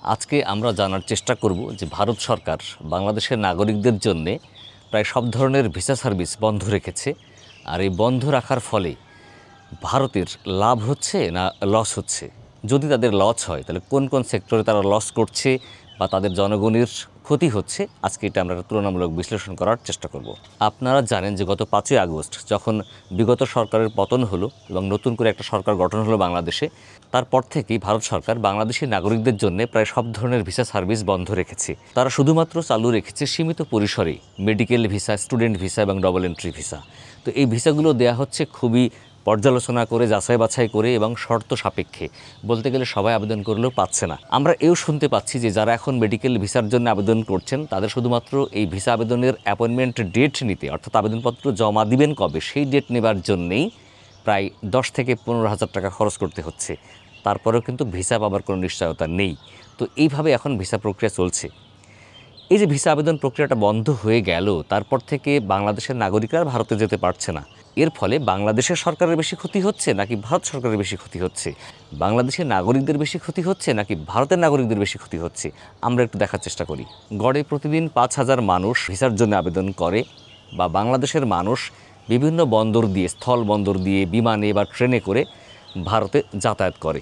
আজকে আমরা জানার চেষ্টা করব যে ভারত সরকার বাংলাদেশের নাগরিকদের জন্যে প্রায় সব ধরনের ভিসা সার্ভিস বন্ধ রেখেছে। আর এই বন্ধ রাখার ফলে ভারতের লাভ হচ্ছে না লস হচ্ছে। যদি তাদের লস হয় তাহলে কোন কোন সেক্টরে তারা লস করছে বা তাদের জনগণের ক্ষতি হচ্ছে, আজকে এটা আমরা তুলনামূলক বিশ্লেষণ করার চেষ্টা করব। আপনারা জানেন যে গত 5ই আগস্ট যখন বিগত সরকারের পতন হলো এবং নতুন করে একটা সরকার গঠন হলো বাংলাদেশে, তারপর থেকেই ভারত সরকার বাংলাদেশি নাগরিকদের জন্য প্রায় সব ধরনের ভিসা সার্ভিস বন্ধ রেখেছে। তারা শুধুমাত্র চালু রেখেছে সীমিত পরিসরে মেডিকেল ভিসা, স্টুডেন্ট ভিসা এবং ডবল এন্ট্রি ভিসা। তো এই ভিসাগুলো দেয়া হচ্ছে খুবই পর্যালোচনা করে, যাচাই বাছাই করে এবং শর্ত সাপেক্ষে। বলতে গেলে সবাই আবেদন করলেও পাচ্ছে না। আমরা এও শুনতে পাচ্ছি যে যারা এখন মেডিকেল ভিসার জন্য আবেদন করছেন তাদের শুধুমাত্র এই ভিসা আবেদনের অ্যাপয়েন্টমেন্ট ডেট নিতে, অর্থাৎ আবেদনপত্র জমা দিবেন কবে সেই ডেট নেবার জন্যেই প্রায় 10 থেকে 15,000 টাকা খরচ করতে হচ্ছে। তারপরেও কিন্তু ভিসা পাবার কোনো নিশ্চয়তা নেই। তো এইভাবে এখন ভিসা প্রক্রিয়া চলছে। এই যে ভিসা আবেদন প্রক্রিয়াটা বন্ধ হয়ে গেল, তারপর থেকে বাংলাদেশের নাগরিকরা ভারতে যেতে পারছে না। এর ফলে বাংলাদেশের সরকারের বেশি ক্ষতি হচ্ছে নাকি ভারত সরকারের বেশি ক্ষতি হচ্ছে? বাংলাদেশের নাগরিকদের বেশি ক্ষতি হচ্ছে নাকি ভারতের নাগরিকদের বেশি ক্ষতি হচ্ছে? আমরা একটু দেখার চেষ্টা করি। গড়ে প্রতিদিন 5,000 মানুষ ভিসার জন্য আবেদন করে, বা বাংলাদেশের মানুষ বিভিন্ন বন্দর দিয়ে, স্থল বন্দর দিয়ে, বিমানে বা ট্রেনে করে ভারতে যাতায়াত করে।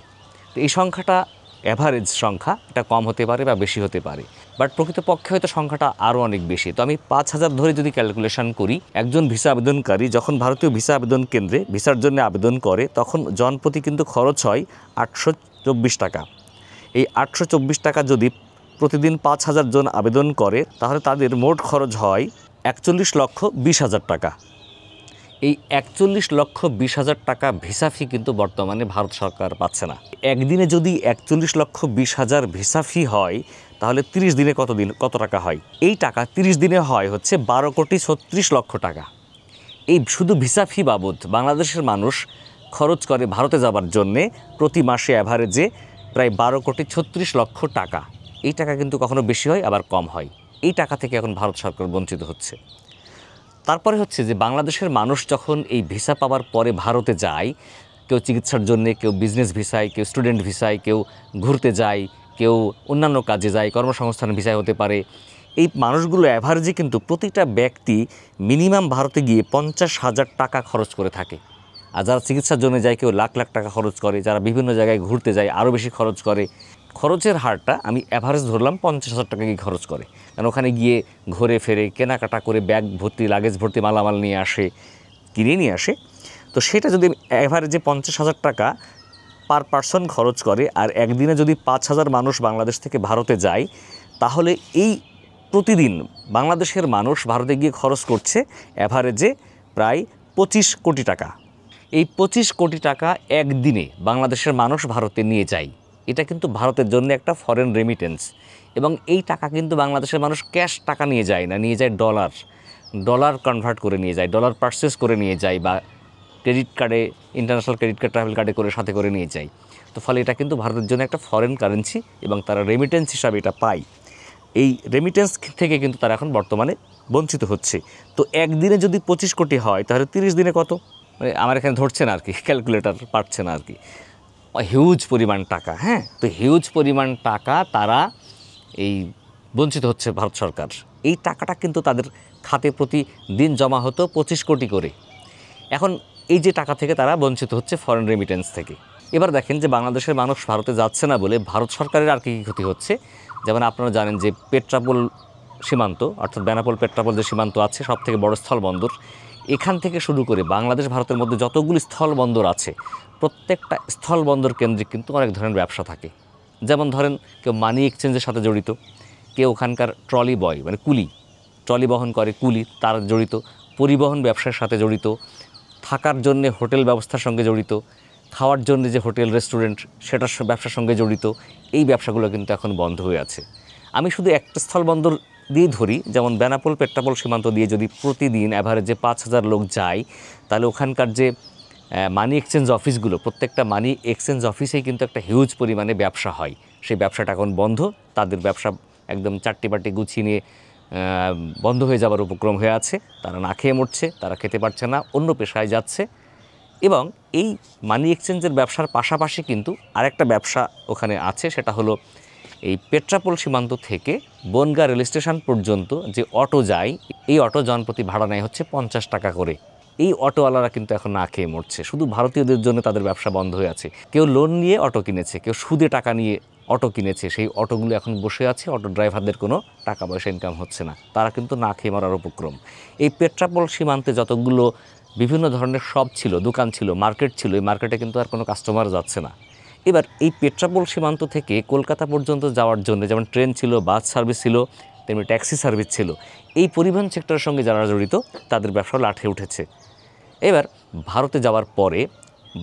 তো এই সংখ্যাটা অ্যাভারেজ সংখ্যা, এটা কম হতে পারে বা বেশি হতে পারে, বাট প্রকৃতপক্ষে হয়তো সংখ্যাটা আরও অনেক বেশি। তো আমি 5,000 ধরে যদি ক্যালকুলেশন করি, একজন ভিসা আবেদনকারী যখন ভারতীয় ভিসা আবেদন কেন্দ্রে ভিসার জন্য আবেদন করে তখন জনপ্রতি কিন্তু খরচ হয় 824 টাকা। এই 824 টাকা যদি প্রতিদিন 5,000 জন আবেদন করে তাহলে তাদের মোট খরচ হয় 41,20,000 টাকা। এই 41,20,000 টাকা ভিসা ফি কিন্তু বর্তমানে ভারত সরকার পাচ্ছে না। একদিনে যদি 41,20,000 ভিসা ফি হয় তাহলে 30 দিনে কত টাকা হয়? এই টাকা 30 দিনে হয় হচ্ছে 12,36,00,000 টাকা। এই শুধু ভিসা ফি বাবদ বাংলাদেশের মানুষ খরচ করে ভারতে যাবার জন্যে প্রতি মাসে অ্যাভারেজে প্রায় 12,36,00,000 টাকা। এই টাকা কিন্তু কখনো বেশি হয় আবার কম হয়। এই টাকা থেকে এখন ভারত সরকার বঞ্চিত হচ্ছে। তারপরে হচ্ছে যে বাংলাদেশের মানুষ যখন এই ভিসা পাওয়ার পরে ভারতে যায়, কেউ চিকিৎসার জন্যে, কেউ বিজনেস ভিসায়, কেউ স্টুডেন্ট ভিসায়, কেউ ঘুরতে যায়, কেউ অন্যান্য কাজে যায়, কর্মসংস্থান ভিসায় হতে পারে। এই মানুষগুলো অ্যাভারেজে কিন্তু প্রতিটা ব্যক্তি মিনিমাম ভারতে গিয়ে 50,000 টাকা খরচ করে থাকে। আর যারা চিকিৎসার জন্য যায় কেউ লাখ লাখ টাকা খরচ করে, যারা বিভিন্ন জায়গায় ঘুরতে যায় আরও বেশি খরচ করে। খরচের হারটা আমি অ্যাভারেজ ধরলাম 50,000 টাকা গিয়ে খরচ করে, কারণ ওখানে গিয়ে ঘুরে ফেরে কেনাকাটা করে ব্যাগ ভর্তি, লাগেজ ভর্তি মালামাল নিয়ে আসে, কিনে নিয়ে আসে। তো সেটা যদি অ্যাভারেজে 50,000 টাকা পার পারসন খরচ করে, আর একদিনে যদি 5,000 মানুষ বাংলাদেশ থেকে ভারতে যায়, তাহলে এই প্রতিদিন বাংলাদেশের মানুষ ভারতে গিয়ে খরচ করছে অ্যাভারেজে প্রায় 25 কোটি টাকা। এই 25 কোটি টাকা একদিনে বাংলাদেশের মানুষ ভারতে নিয়ে যায়। এটা কিন্তু ভারতের জন্য একটা ফরেন রেমিটেন্স। এবং এই টাকা কিন্তু বাংলাদেশের মানুষ ক্যাশ টাকা নিয়ে যায় না, নিয়ে যায় ডলার কনভার্ট করে নিয়ে যায়, ডলার পারচেস করে নিয়ে যায়, বা ক্রেডিট কার্ডে, ইন্টারন্যাশনাল ক্রেডিট কার্ড, ট্রাভেল কার্ডে করে সাথে করে নিয়ে যায়। তো ফলে এটা কিন্তু ভারতের জন্য একটা ফরেন কারেন্সি এবং তারা রেমিটেন্স হিসাবে এটা পায়। এই রেমিটেন্স থেকে কিন্তু তারা এখন বর্তমানে বঞ্চিত হচ্ছে। তো একদিনে যদি 25 কোটি হয় তাহলে 30 দিনে কত? মানে আমার এখানে ধরছে না আর কি, ক্যালকুলেটর পারছে না আর কি। হিউজ পরিমাণ টাকা। হ্যাঁ, তো হিউজ পরিমাণ টাকা তারা এই বঞ্চিত হচ্ছে ভারত সরকার। এই টাকাটা কিন্তু তাদের খাতে প্রতিদিন জমা হতো 25 কোটি করে। এখন এই যে টাকা থেকে তারা বঞ্চিত হচ্ছে ফরেন রেমিটেন্স থেকে। এবার দেখেন যে বাংলাদেশের মানুষ ভারতে যাচ্ছে না বলে ভারত সরকারের আর কী কী ক্ষতি হচ্ছে। যেমন আপনারা জানেন যে পেট্রাপোল সীমান্ত, অর্থাৎ বেনাপোল পেট্রাপোল যে সীমান্ত আছে, সব থেকে বড় স্থলবন্দর, এখান থেকে শুরু করে বাংলাদেশ ভারতের মধ্যে যতগুলি স্থলবন্দর আছে প্রত্যেকটা স্থলবন্দর কেন্দ্রিক কিন্তু অনেক ধরনের ব্যবসা থাকে। যেমন ধরেন কেউ মানি এক্সচেঞ্জের সাথে জড়িত, কেউ ওখানকার ট্রলি বয় মানে কুলি, ট্রলি বহন করে কুলি, তার জড়িত, পরিবহন ব্যবসার সাথে জড়িত, থাকার জন্যে হোটেল ব্যবস্থার সঙ্গে জড়িত, খাওয়ার জন্য যে হোটেল রেস্টুরেন্ট সেটার ব্যবসার সঙ্গে জড়িত। এই ব্যবসাগুলো কিন্তু এখন বন্ধ হয়ে আছে। আমি শুধু একটা স্থলবন্দর দিয়ে ধরি, যেমন বেনাপোল পেট্রাপোল সীমান্ত দিয়ে যদি প্রতিদিন অ্যাভারেজে 5,000 লোক যায়, তাহলে ওখানকার যে মানি এক্সচেঞ্জ অফিসগুলো, প্রত্যেকটা মানি এক্সচেঞ্জ অফিসেই কিন্তু একটা হিউজ পরিমাণে ব্যবসা হয়। সেই ব্যবসাটা এখন বন্ধ, তাদের ব্যবসা একদম চারটি বাটি গুছিয়ে নিয়ে বন্ধ হয়ে যাবার উপক্রম হয়ে আছে। তারা না খেয়ে মরছে, তারা খেতে পারছে না, অন্য পেশায় যাচ্ছে। এবং এই মানি এক্সচেঞ্জের ব্যবসার পাশাপাশি কিন্তু আরেকটা ব্যবসা ওখানে আছে, সেটা হলো এই পেট্রাপোল সীমান্ত থেকে বনগাঁ রেল স্টেশন পর্যন্ত যে অটো যায়, এই অটো জনপ্রতি ভাড়া নেয় হচ্ছে 50 টাকা করে। এই অটোওয়ালারা কিন্তু এখন না খেয়ে মরছে। শুধু ভারতীয়দের জন্য তাদের ব্যবসা বন্ধ হয়ে আছে। কেউ লোন নিয়ে অটো কিনেছে, কেউ সুদে টাকা নিয়ে অটো কিনেছে, সেই অটোগুলো এখন বসে আছে, অটো ড্রাইভারদের কোনো টাকা পয়সা ইনকাম হচ্ছে না, তারা কিন্তু না খেয়ে মরার উপক্রম। এই পেট্রাপোল সীমান্তে যতগুলো বিভিন্ন ধরনের শপ ছিল, দোকান ছিল, মার্কেট ছিল, এই মার্কেটে কিন্তু আর কোনো কাস্টমার যাচ্ছে না। এবার এই পেট্রাপোল সীমান্ত থেকে কলকাতা পর্যন্ত যাওয়ার জন্য যেমন ট্রেন ছিল, বাস সার্ভিস ছিল, তেমনি ট্যাক্সি সার্ভিস ছিল। এই পরিবহন সেক্টরের সঙ্গে যারা জড়িত তাদের ব্যবসা লাঠে উঠেছে। এবার ভারতে যাওয়ার পরে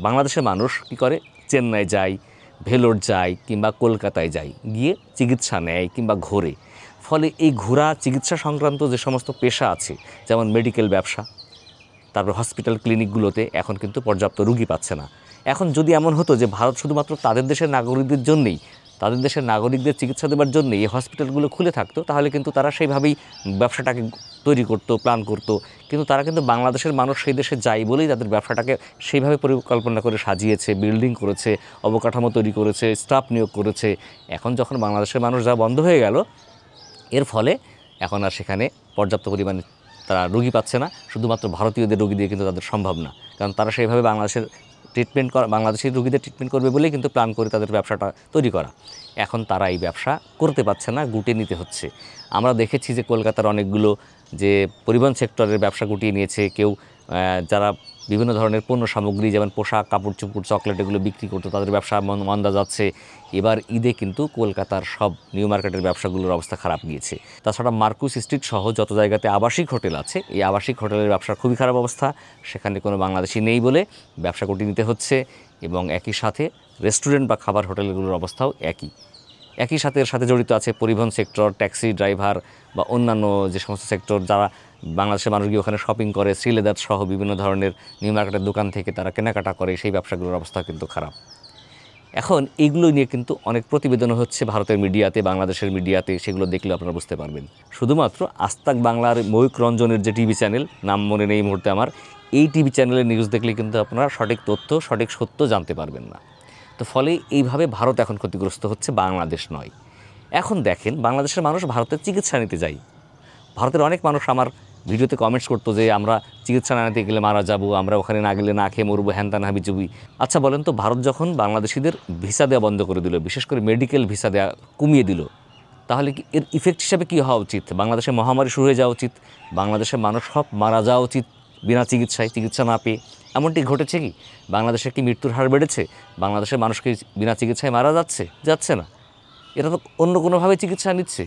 বাংলাদেশের মানুষ কী করে, চেন্নাই যায়, ভেলোর যায় কিংবা কলকাতায় যায়, গিয়ে চিকিৎসা নেয় কিংবা ঘোরে। ফলে এই ঘোরা চিকিৎসা সংক্রান্ত যে সমস্ত পেশা আছে, যেমন মেডিকেল ব্যবসা, তারপর হসপিটাল ক্লিনিকগুলোতে এখন কিন্তু পর্যাপ্ত রুগী পাচ্ছে না। এখন যদি এমন হতো যে ভারত শুধুমাত্র তাদের দেশের নাগরিকদের জন্যেই, তাদের দেশের নাগরিকদের চিকিৎসা দেওয়ার জন্যই এই হসপিটালগুলো খুলে থাকতো, তাহলে কিন্তু তারা সেইভাবেই ব্যবসাটাকে তৈরি করতো, প্ল্যান করতো। কিন্তু তারা কিন্তু বাংলাদেশের মানুষ সেই দেশে যায় বলেই তাদের ব্যবসাটাকে সেইভাবে পরিকল্পনা করে সাজিয়েছে, বিল্ডিং করেছে, অবকাঠামো তৈরি করেছে, স্টাফ নিয়োগ করেছে। এখন যখন বাংলাদেশের মানুষ যা বন্ধ হয়ে গেল, এর ফলে এখন আর সেখানে পর্যাপ্ত পরিমাণে তারা রুগী পাচ্ছে না। শুধুমাত্র ভারতীয়দের রুগী দিয়ে কিন্তু তাদের সম্ভব না, কারণ তারা সেইভাবে বাংলাদেশের রুগীদের ট্রিটমেন্ট করবে বলেই কিন্তু প্ল্যান করে তাদের ব্যবসাটা তৈরি করা। এখন তারা এই ব্যবসা করতে পারছে না, গুটিয়ে নিতে হচ্ছে। আমরা দেখেছি যে কলকাতার অনেকগুলো যে পরিবহন সেক্টরের ব্যবসা গুটিয়ে নিয়েছে, কেউ যারা বিভিন্ন ধরনের পণ্য সামগ্রী যেমন পোশাক, কাপড় চোপড়, চকলেট এগুলো বিক্রি করতো, তাদের ব্যবসা মন্দা যাচ্ছে। এবার ঈদে কিন্তু কলকাতার সব নিউ মার্কেটের ব্যবসাগুলোর অবস্থা খারাপ গিয়েছে। তাছাড়া মার্কুস স্ট্রিট সহ যত জায়গাতে আবাসিক হোটেল আছে, এই আবাসিক হোটেলের ব্যবসার খুবই খারাপ অবস্থা। সেখানে কোনো বাংলাদেশি নেই বলে ব্যবসা গুটিয়ে নিতে হচ্ছে। এবং একই সাথে রেস্টুরেন্ট বা খাবার হোটেলগুলোর অবস্থাও একই সাথে এর সাথে জড়িত আছে পরিবহন সেক্টর, ট্যাক্সি ড্রাইভার বা অন্যান্য যে সমস্ত সেক্টর, যারা বাংলাদেশের মানুষ গিয়ে ওখানে শপিং করে, শ্রীলেদার সহ বিভিন্ন ধরনের নিউ মার্কেটের দোকান থেকে তারা কেনাকাটা করে, সেই ব্যবসাগুলোর অবস্থা কিন্তু খারাপ। এখন এইগুলো নিয়ে কিন্তু অনেক প্রতিবেদন হচ্ছে ভারতের মিডিয়াতে, বাংলাদেশের মিডিয়াতে, সেগুলো দেখলে আপনারা বুঝতে পারবেন। শুধুমাত্র আস্তাক বাংলার ময়ূক রঞ্জনের যে টিভি চ্যানেল, নাম মনে নেই এই মুহূর্তে আমার, এই টিভি চ্যানেলের নিউজ দেখলে কিন্তু আপনারা সঠিক তথ্য, সঠিক সত্য জানতে পারবেন না। তো ফলে এইভাবে ভারত এখন ক্ষতিগ্রস্ত হচ্ছে, বাংলাদেশ নয়। এখন দেখেন, বাংলাদেশের মানুষ ভারতের চিকিৎসা নিতে যায়। ভারতের অনেক মানুষ আমার ভিডিওতে কমেন্টস করতো যে আমরা চিকিৎসা না নিতে গেলে মারা যাব, আমরা ওখানে না গেলে না খেয়ে মরবো, হ্যান ত্যান হাবিজুবি। আচ্ছা বলেন তো, ভারত যখন বাংলাদেশিদের ভিসা দেওয়া বন্ধ করে দিল, বিশেষ করে মেডিকেল ভিসা দেওয়া কমিয়ে দিল, তাহলে কি এর ইফেক্ট হিসাবে কী হওয়া উচিত? বাংলাদেশে মহামারী শুরু হয়ে যাওয়া উচিত, বাংলাদেশের মানুষ সব মারা যাওয়া উচিত বিনা চিকিৎসায়, চিকিৎসা না পেয়ে। এমনটি ঘটেছে কি? বাংলাদেশে কি মৃত্যুর হার বেড়েছে? বাংলাদেশের মানুষকে বিনা চিকিৎসায় মারা যাচ্ছে না। এটা তো অন্য কোনোভাবে চিকিৎসা নিচ্ছে।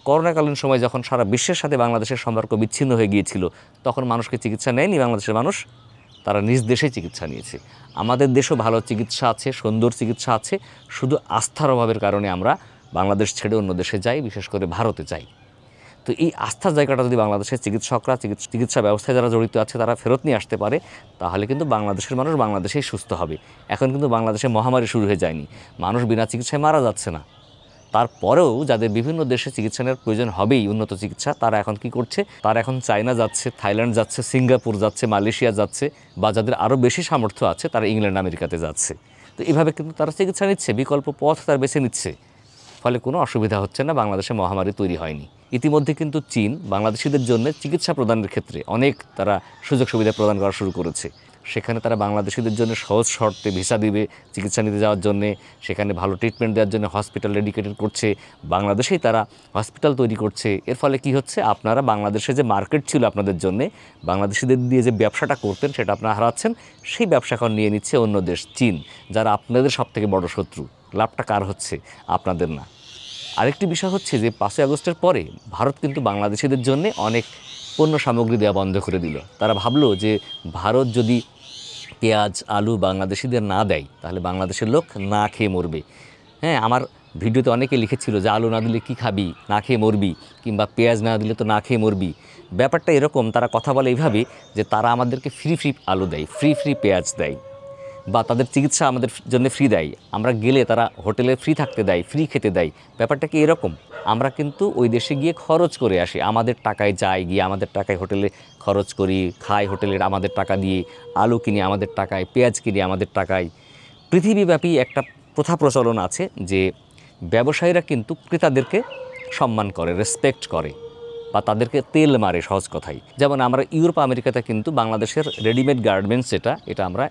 করোনাকালীন সময় যখন সারা বিশ্বের সাথে বাংলাদেশের সম্পর্ক বিচ্ছিন্ন হয়ে গিয়েছিল, তখন মানুষকে চিকিৎসা নেয়নি বাংলাদেশের মানুষ, তারা নিজ দেশেই চিকিৎসা নিয়েছে। আমাদের দেশেও ভালো চিকিৎসা আছে, সুন্দর চিকিৎসা আছে, শুধু আস্থার অভাবের কারণে আমরা বাংলাদেশ ছেড়ে অন্য দেশে যাই, বিশেষ করে ভারতে যাই। তো এই আস্থার জায়গাটা যদি বাংলাদেশের চিকিৎসকরা, চিকিৎসা ব্যবস্থায় যারা জড়িত আছে তারা ফেরত নিয়ে আসতে পারে, তাহলে কিন্তু বাংলাদেশের মানুষ বাংলাদেশেই সুস্থ হবে। এখন কিন্তু বাংলাদেশে মহামারী শুরু হয়ে যায়নি, মানুষ বিনা চিকিৎসায় মারা যাচ্ছে না। তারপরেও যাদের বিভিন্ন দেশে চিকিৎসা নেওয়ার প্রয়োজন হবেই, উন্নত চিকিৎসা, তারা এখন কি করছে? তারা এখন চায়না যাচ্ছে, থাইল্যান্ড যাচ্ছে, সিঙ্গাপুর যাচ্ছে, মালয়েশিয়া যাচ্ছে, বা যাদের আরও বেশি সামর্থ্য আছে তারা ইংল্যান্ড, আমেরিকাতে যাচ্ছে। তো এভাবে কিন্তু তারা চিকিৎসা নিচ্ছে, বিকল্প পথ তারা বেছে নিচ্ছে। ফলে কোনো অসুবিধা হচ্ছে না, বাংলাদেশে মহামারী তৈরি হয়নি। ইতিমধ্যে কিন্তু চীন বাংলাদেশিদের জন্য চিকিৎসা প্রদানের ক্ষেত্রে অনেক তারা সুযোগ সুবিধা প্রদান করা শুরু করেছে। সেখানে তারা বাংলাদেশিদের জন্য সহজ শর্তে ভিসা দিবে চিকিৎসা নিতে যাওয়ার জন্যে, সেখানে ভালো ট্রিটমেন্ট দেওয়ার জন্য হসপিটাল ডেডিকেটেড করছে, বাংলাদেশেই তারা হসপিটাল তৈরি করছে। এর ফলে কি হচ্ছে? আপনারা বাংলাদেশে যে মার্কেট ছিল আপনাদের জন্যে, বাংলাদেশিদের দিয়ে যে ব্যবসাটা করতেন সেটা আপনারা হারাচ্ছেন। সেই ব্যবসা এখন নিয়ে নিচ্ছে অন্য দেশ চীন, যারা আপনাদের সবথেকে বড় শত্রু। লাভটা কার হচ্ছে? আপনাদের না। আরেকটি বিষয় হচ্ছে যে 5ই আগস্টের পরে ভারত কিন্তু বাংলাদেশিদের জন্য অনেক পণ্য সামগ্রী দেওয়া বন্ধ করে দিল। তারা ভাবলো যে ভারত যদি পেঁয়াজ, আলু বাংলাদেশিদের না দেয়, তাহলে বাংলাদেশের লোক না খেয়ে মরবে। হ্যাঁ, আমার ভিডিওতে অনেকে লিখেছিল যে আলু না দিলে কি খাবি, না খেয়ে মরবি, কিংবা পেঁয়াজ না দিলে তো না খেয়ে মরবি। ব্যাপারটা এরকম, তারা কথা বলে এইভাবে যে তারা আমাদেরকে ফ্রি আলু দেয়, ফ্রি পেঁয়াজ দেয়, বা তাদের চিকিৎসা আমাদের জন্য ফ্রি দেয়, আমরা গেলে তারা হোটেলে ফ্রি থাকতে দেয়, ফ্রি খেতে দেয়। ব্যাপারটা কি এরকম? আমরা কিন্তু ওই দেশে গিয়ে খরচ করে আসি, আমাদের টাকায় যাই, গিয়ে আমাদের টাকায় হোটেলে খরচ করি, খাই হোটেলের আমাদের টাকা দিয়ে, আলু কিনি আমাদের টাকায়, পেঁয়াজ কিনি আমাদের টাকায়। পৃথিবীব্যাপী একটা প্রথা প্রচলন আছে যে ব্যবসায়ীরা কিন্তু ক্রেতাদেরকে সম্মান করে, রেসপেক্ট করে, বা তাদেরকে তেল মারে সহজ কথাই। যেমন আমরা ইউরোপ আমেরিকাতে কিন্তু বাংলাদেশের রেডিমেড গার্মেন্টস এটা আমরা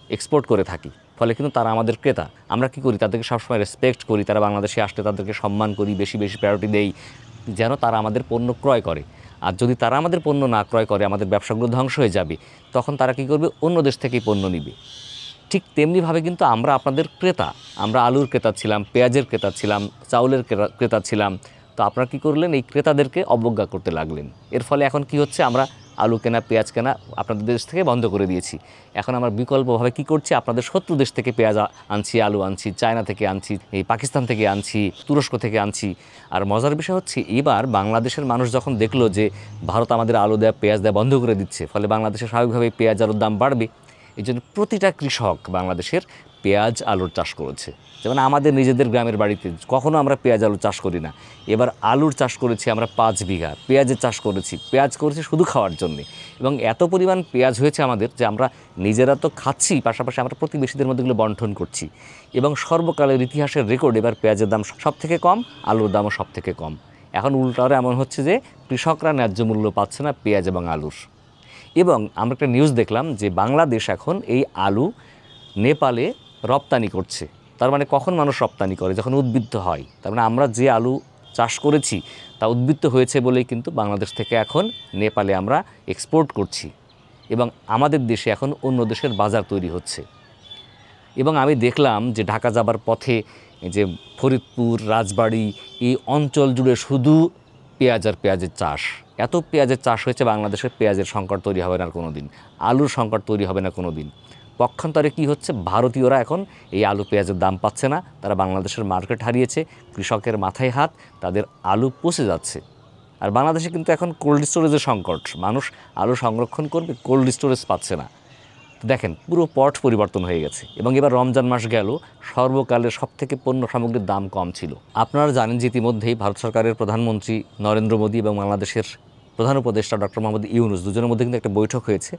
এক্সপোর্ট করে থাকি, ফলে কিন্তু তারা আমাদের ক্রেতা। আমরা কি করি, তাদেরকে সবসময় রেসপেক্ট করি, তারা বাংলাদেশে আসলে তাদেরকে সম্মান করি, বেশি বেশি প্রায়োরিটি দেই যেন তারা আমাদের পণ্য ক্রয় করে। আর যদি তারা আমাদের পণ্য না ক্রয় করে, আমাদের ব্যবসাগুলো ধ্বংস হয়ে যাবে, তখন তারা কী করবে, অন্য দেশ থেকেই পণ্য নিবে। ঠিক তেমনিভাবে কিন্তু আমরা আপনাদের ক্রেতা, আমরা আলুর ক্রেতা ছিলাম, পেঁয়াজের ক্রেতা ছিলাম, চাউলের ক্রেতা ছিলাম। তো আপনারা কী করলেন, এই ক্রেতাদেরকে অবজ্ঞা করতে লাগলেন। এর ফলে এখন কি হচ্ছে, আমরা আলু কেনা, পেঁয়াজ কেনা আপনাদের দেশ থেকে বন্ধ করে দিয়েছি। এখন আমরা বিকল্পভাবে কি করছি, আপনাদের শত্রু দেশ থেকে পেঁয়াজ আনছি, আলু আনছি, চায়না থেকে আনছি, এই পাকিস্তান থেকে আনছি, তুরস্ক থেকে আনছি। আর মজার বিষয় হচ্ছে, এবার বাংলাদেশের মানুষ যখন দেখলো যে ভারত আমাদের আলু দেয়া, পেঁয়াজ দেয়া বন্ধ করে দিচ্ছে, ফলে বাংলাদেশে স্বাভাবিকভাবে পেঁয়াজ আলুর দাম বাড়বে। এই জন্য প্রতিটা কৃষক বাংলাদেশের পেঁয়াজ আলুর চাষ করেছে। যেমন আমাদের নিজেদের গ্রামের বাড়িতে কখনো আমরা পেঁয়াজ আলু চাষ করি না, এবার আলুর চাষ করেছি আমরা 5 বিঘা, পেঁয়াজের চাষ করেছি, পেঁয়াজ করেছি শুধু খাওয়ার জন্যে। এবং এত পরিমাণ পেঁয়াজ হয়েছে আমাদের যে আমরা নিজেরা তো খাচ্ছি, পাশাপাশি আমরা প্রতিবেশীদের মধ্যে এগুলো বন্টন করছি। এবং সর্বকালের ইতিহাসের রেকর্ড, এবার পেঁয়াজের দাম সব থেকে কম, আলুর দামও সব থেকে কম। এখন উল্টারে এমন হচ্ছে যে কৃষকরা ন্যায্য মূল্য পাচ্ছে না পেঁয়াজ এবং আলুর। এবং আমরা একটা নিউজ দেখলাম যে বাংলাদেশ এখন এই আলু নেপালে রপ্তানি করছে। তার মানে কখন মানুষ রপ্তানি করে, যখন উদ্বৃত্ত হয়। তার মানে আমরা যে আলু চাষ করেছি তা উদ্বৃত্ত হয়েছে বলেই কিন্তু বাংলাদেশ থেকে এখন নেপালে আমরা এক্সপোর্ট করছি, এবং আমাদের দেশে এখন অন্য দেশের বাজার তৈরি হচ্ছে। এবং আমি দেখলাম যে ঢাকা যাবার পথে যে ফরিদপুর, রাজবাড়ী এই অঞ্চল জুড়ে শুধু পেঁয়াজ আর পেঁয়াজের চাষ। এত পেঁয়াজের চাষ হয়েছে, বাংলাদেশের পেঁয়াজের সংকট তৈরি হবে না কোনো দিন, আলুর সংকট তৈরি হবে না কোনো দিন। পক্ষান্তরে কী হচ্ছে, ভারতীয়রা এখন এই আলু পেঁয়াজের দাম পাচ্ছে না, তারা বাংলাদেশের মার্কেট হারিয়েছে, কৃষকের মাথায় হাত, তাদের আলু পচে যাচ্ছে। আর বাংলাদেশে কিন্তু এখন কোল্ড স্টোরেজের সংকট, মানুষ আলু সংরক্ষণ করবে, কোল্ড স্টোরেজ পাচ্ছে না। দেখেন পুরো পট পরিবর্তন হয়ে গেছে। এবং এবার রমজান মাস গেল, সর্বকালের সবথেকে পণ্য সামগ্রীর দাম কম ছিল। আপনারা জানেন যে ইতিমধ্যেই ভারত সরকারের প্রধানমন্ত্রী নরেন্দ্র মোদী এবং বাংলাদেশের প্রধান উপদেষ্টা ডক্টর মোহাম্মদ ইউনূস দুজনের মধ্যে কিন্তু একটা বৈঠক হয়েছে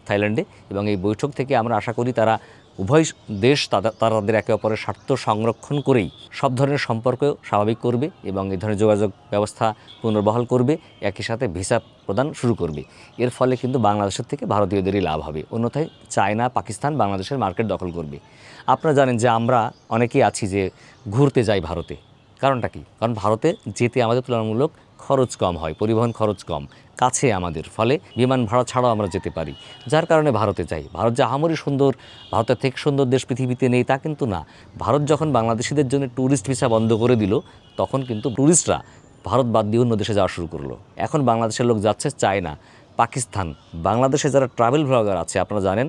থাইল্যান্ডে। এবং এই বৈঠক থেকে আমরা আশা করি তারা উভয় দেশ তাদের একে অপরের স্বার্থ সংরক্ষণ করেই সব ধরনের সম্পর্ক স্বাভাবিক করবে এবং এই ধরনের যোগাযোগ ব্যবস্থা পুনর্বহাল করবে, একই সাথে ভিসা প্রদান শুরু করবে। এর ফলে কিন্তু বাংলাদেশের থেকে ভারতীয়দেরই লাভ হবে, অন্যথায় চায়না, পাকিস্তান বাংলাদেশের মার্কেট দখল করবে। আপনারা জানেন যে আমরা অনেকেই আছি যে ঘুরতে যাই ভারতে। কারণটা কি? কারণ ভারতে যেতে আমাদের তুলনামূলক খরচ কম হয়, পরিবহন খরচ কম, কাছে আমাদের, ফলে বিমান ভাড়া ছাড়াও আমরা যেতে পারি, যার কারণে ভারতে যাই। ভারত যে আহামরি সুন্দর, ভারতের থেকে সুন্দর দেশ পৃথিবীতে নেই তা কিন্তু না। ভারত যখন বাংলাদেশিদের জন্য ট্যুরিস্ট ভিসা বন্ধ করে দিল, তখন কিন্তু ট্যুরিস্টরা ভারত বাদ দিয়ে অন্য দেশে যাওয়া শুরু করলো। এখন বাংলাদেশের লোক যাচ্ছে চায়না, পাকিস্তান। বাংলাদেশে যারা ট্রাভেল ব্লগার আছে আপনারা জানেন,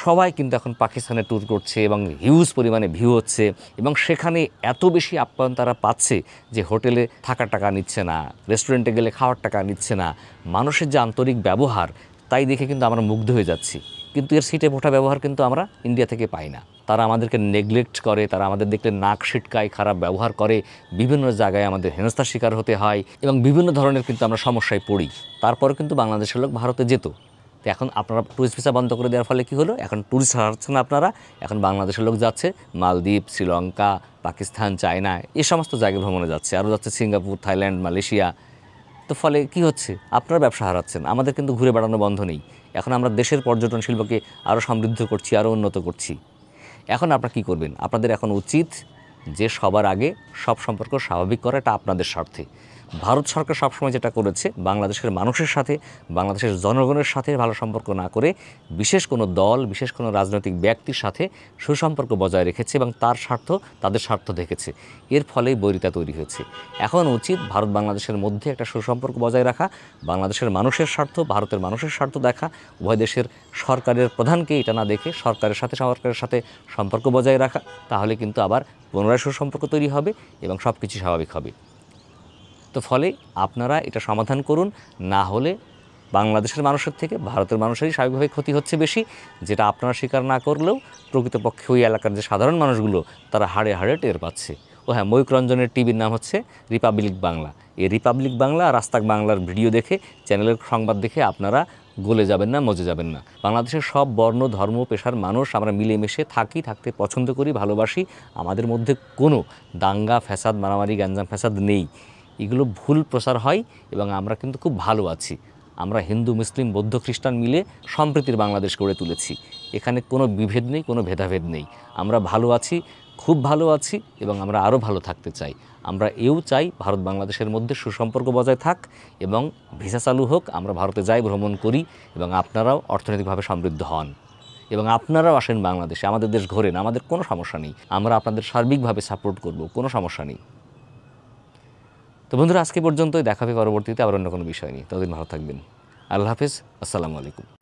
সবাই কিন্তু এখন পাকিস্তানে ট্যুর করছে এবং হিউজ পরিমাণে ভিউ হচ্ছে, এবং সেখানে এত বেশি আপ্যায়ন তারা পাচ্ছে যে হোটেলে থাকার টাকা নিচ্ছে না, রেস্টুরেন্টে গেলে খাওয়ার টাকা নিচ্ছে না। মানুষের যে আন্তরিক ব্যবহার, তাই দেখে কিন্তু আমরা মুগ্ধ হয়ে যাচ্ছি। কিন্তু এর সিটে মোটা ব্যবহার কিন্তু আমরা ইন্ডিয়া থেকে পাই না। তারা আমাদেরকে নেগলেক্ট করে, তারা আমাদের দেখলে নাক সিটকায়, খারাপ ব্যবহার করে, বিভিন্ন জায়গায় আমাদের হেনস্থার শিকার হতে হয় এবং বিভিন্ন ধরনের কিন্তু আমরা সমস্যায় পড়ি। তারপরে কিন্তু বাংলাদেশের লোক ভারতে যেত। তো এখন আপনারা ট্যুরিস্ট ভিসা বন্ধ করে দেওয়ার ফলে কী হলো, এখন ট্যুরিস্ট হারাচ্ছেন না আপনারা, এখন বাংলাদেশের লোক যাচ্ছে মালদ্বীপ, শ্রীলঙ্কা, পাকিস্তান, চায়না, এই সমস্ত জায়গায় ভ্রমণে যাচ্ছে, আরও যাচ্ছে সিঙ্গাপুর, থাইল্যান্ড, মালয়েশিয়া। তো ফলে কি হচ্ছে, আপনারা ব্যবসা হারাচ্ছেন, আমাদের কিন্তু ঘুরে বেড়ানো বন্ধ নেই। এখন আমরা দেশের পর্যটন শিল্পকে আরও সমৃদ্ধ করছি, আরও উন্নত করছি। এখন আপনারা কী করবেন, আপনাদের এখন উচিত যে সবার আগে সব সম্পর্ক স্বাভাবিক করা, এটা আপনাদের স্বার্থে। ভারত সরকার সবসময় যেটা করেছে, বাংলাদেশের মানুষের সাথে, বাংলাদেশের জনগণের সাথে ভালো সম্পর্ক না করে বিশেষ কোনো দল, বিশেষ কোনো রাজনৈতিক ব্যক্তির সাথে সুসম্পর্ক বজায় রেখেছে এবং তার স্বার্থ তাদের স্বার্থ দেখেছে। এর ফলেই বৈরিতা তৈরি হয়েছে। এখন উচিত ভারত বাংলাদেশের মধ্যে একটা সুসম্পর্ক বজায় রাখা, বাংলাদেশের মানুষের স্বার্থ, ভারতের মানুষের স্বার্থ দেখা, উভয় দেশের সরকারের প্রধানকে এটা না দেখে সরকারের সাথে সম্পর্ক বজায় রাখা। তাহলে কিন্তু আবার পুনরায় সুসম্পর্ক তৈরি হবে এবং সব কিছু স্বাভাবিক হবে। তো ফলে আপনারা এটা সমাধান করুন, না হলে বাংলাদেশের মানুষের থেকে ভারতের মানুষেরই স্বাভাবিকভাবে ক্ষতি হচ্ছে বেশি, যেটা আপনারা স্বীকার না করলেও প্রকৃতপক্ষে ওই এলাকার যে সাধারণ মানুষগুলো তারা হাড়ে হাড়ে টের পাচ্ছে। ও হ্যাঁ, ময়ূক রঞ্জনের টিভির নাম হচ্ছে রিপাবলিক বাংলা। এই রিপাবলিক বাংলা আর রাস্তাক বাংলার ভিডিও দেখে, চ্যানেলের সংবাদ দেখে আপনারা গলে যাবেন না, মজে যাবেন না। বাংলাদেশের সব বর্ণ, ধর্ম, পেশার মানুষ আমরা মিলেমিশে থাকি, থাকতে পছন্দ করি, ভালোবাসি। আমাদের মধ্যে কোনো দাঙ্গা ফ্যাসাদ, মারামারি, গ্যাঞ্জাম ফ্যাসাদ নেই। এগুলো ভুল প্রচার হয় এবং আমরা কিন্তু খুব ভালো আছি। আমরা হিন্দু, মুসলিম, বৌদ্ধ, খ্রিস্টান মিলে সম্প্রীতির বাংলাদেশ গড়ে তুলেছি। এখানে কোনো বিভেদ নেই, কোনো ভেদাভেদ নেই। আমরা ভালো আছি, খুব ভালো আছি এবং আমরা আরও ভালো থাকতে চাই। আমরা এও চাই ভারত বাংলাদেশের মধ্যে সুসম্পর্ক বজায় থাক এবং ভিসা চালু হোক, আমরা ভারতে যাই, ভ্রমণ করি এবং আপনারাও অর্থনৈতিকভাবে সমৃদ্ধ হন এবং আপনারাও আসেন বাংলাদেশে, আমাদের দেশ ঘোরেন, আমাদের কোনো সমস্যা নেই। আমরা আপনাদের সার্বিকভাবে সাপোর্ট করব, কোনো সমস্যা নেই। তো বন্ধুরা, আজকে পর্যন্তই, দেখা হবে পরবর্তীতে আবার অন্য কোনো বিষয় নিয়ে। ততদিন ভালো থাকবেন। আল্লাহ হাফেজ, আসসালামু আলাইকুম।